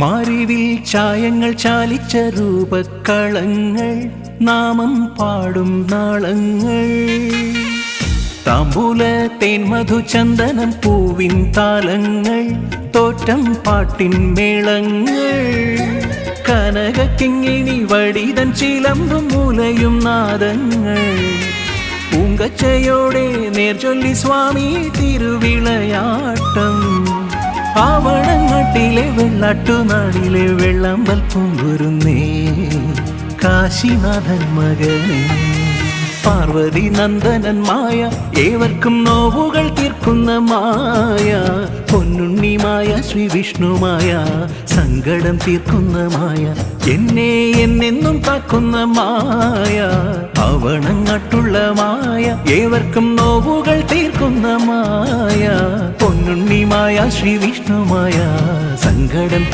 മാറിവിൽ ചായങ്ങൾ ചാലിച്ച രൂപക്കളങ്ങൾ നാമം പാടും നാളങ്ങൾ താമ്പൂല തേൻമധു ചന്ദനം പൂവിൻ താലങ്ങൾ തോറ്റം പാട്ടിൻ മേളങ്ങൾ കനകക്കിങ്ങിണി വടിതൻ ചിലമ്പും മൂലയും നാദങ്ങൾ പൂങ്കച്ചയോടെ നേർചൊല്ലി സ്വാമി തിരുവിളയാട്ടം ആവണങ്ങാട്ടിലെ വെള്ളാട്ടുനാടിലെ വെള്ളമ്പൽ പൂങ്കുരുന്നേ കാശിനാഥൻ മകനേ പാർവതി നന്ദനൻ മായ ഏവർക്കും നോവുകൾ തീർക്കുന്ന മായ പൊന്നുണ്ണി മായ ശ്രീ വിഷ്ണുമായ സങ്കടം തീർക്കുന്ന മായ എന്നെ എന്നെന്നും കാക്കുന്ന മായ അവണങ്ങാട്ടുള്ള മായ ഏവർക്കും നോവുകൾ തീർക്കുന്ന മായ പൊന്നുണ്ണി മായ ശ്രീ വിഷ്ണുമായ സങ്കടം